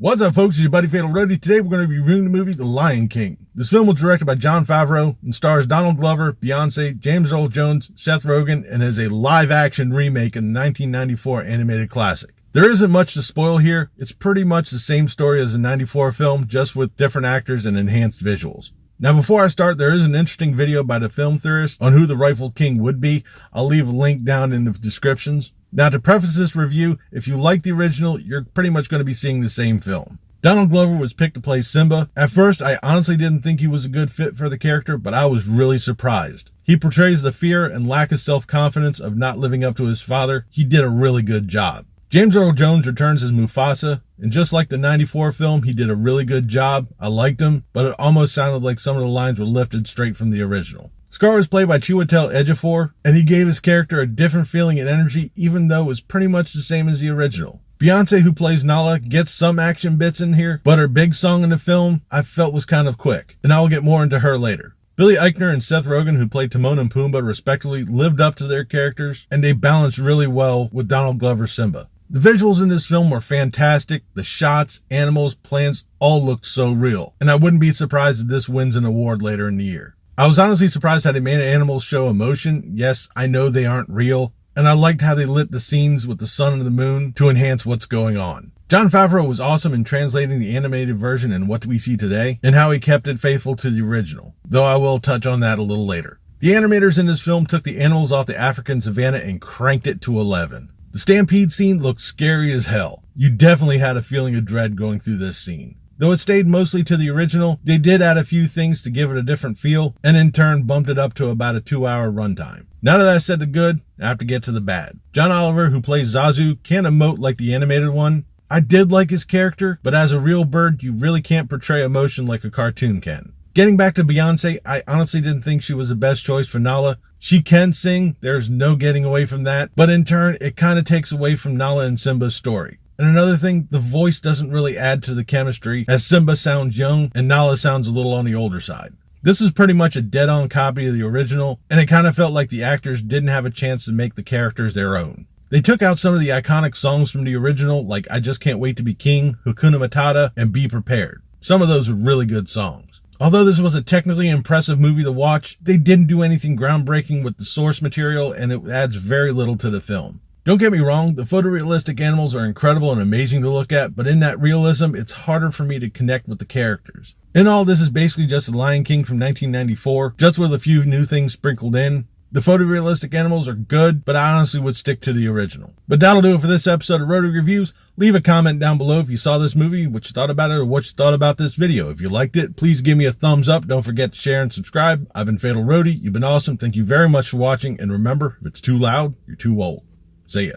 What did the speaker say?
What's up, folks? It's your buddy Fatalroadie. Today we're going to be reviewing the movie The Lion King. This film was directed by Jon Favreau and stars Donald Glover, Beyonce, James Earl Jones, Seth Rogen, and is a live-action remake of the 1994 animated classic. There isn't much to spoil here. It's pretty much the same story as the 94 film, just with different actors and enhanced visuals. Now, before I start, there is an interesting video by the film theorist on who the rightful king would be. I'll leave a link down in the descriptions. Now, to preface this review, if you like the original, you're pretty much going to be seeing the same film. Donald Glover was picked to play Simba. At first, I honestly didn't think he was a good fit for the character, but I was really surprised. He portrays the fear and lack of self-confidence of not living up to his father. He did a really good job. James Earl Jones returns as Mufasa, and just like the 94 film, he did a really good job. I liked him, but it almost sounded like some of the lines were lifted straight from the original. Scar was played by Chiwetel Ejiofor, and he gave his character a different feeling and energy, even though it was pretty much the same as the original. Beyonce, who plays Nala, gets some action bits in here, but her big song in the film I felt was kind of quick, and I'll get more into her later. Billy Eichner and Seth Rogen, who played Timon and Pumbaa respectively, lived up to their characters, and they balanced really well with Donald Glover's Simba. The visuals in this film were fantastic. The shots, animals, plants all looked so real, and I wouldn't be surprised if this wins an award later in the year. I was honestly surprised how they made animals show emotion. Yes, I know they aren't real, and I liked how they lit the scenes with the sun and the moon to enhance what's going on. Jon Favreau was awesome in translating the animated version and what we see today, and how he kept it faithful to the original, though I will touch on that a little later. The animators in this film took the animals off the African savanna and cranked it to 11. The stampede scene looked scary as hell. You definitely had a feeling of dread going through this scene. Though it stayed mostly to the original, they did add a few things to give it a different feel, and in turn bumped it up to about a 2-hour runtime. Now that I said the good, I have to get to the bad. John Oliver, who plays Zazu, can't emote like the animated one. I did like his character, but as a real bird, you really can't portray emotion like a cartoon can. Getting back to Beyonce, I honestly didn't think she was the best choice for Nala. She can sing, there's no getting away from that, but in turn, it kind of takes away from Nala and Simba's story. And another thing, the voice doesn't really add to the chemistry, as Simba sounds young and Nala sounds a little on the older side. This is pretty much a dead-on copy of the original, and it kind of felt like the actors didn't have a chance to make the characters their own. They took out some of the iconic songs from the original, like I Just Can't Wait to Be King, Hakuna Matata, and Be Prepared. Some of those were really good songs. Although this was a technically impressive movie to watch, they didn't do anything groundbreaking with the source material, and it adds very little to the film. Don't get me wrong, the photorealistic animals are incredible and amazing to look at, but in that realism, it's harder for me to connect with the characters. In all, this is basically just The Lion King from 1994, just with a few new things sprinkled in. The photorealistic animals are good, but I honestly would stick to the original. But that'll do it for this episode of Roadie Reviews. Leave a comment down below if you saw this movie, what you thought about it, or what you thought about this video. If you liked it, please give me a thumbs up. Don't forget to share and subscribe. I've been Fatalroadie. You've been awesome. Thank you very much for watching. And remember, if it's too loud, you're too old. See ya.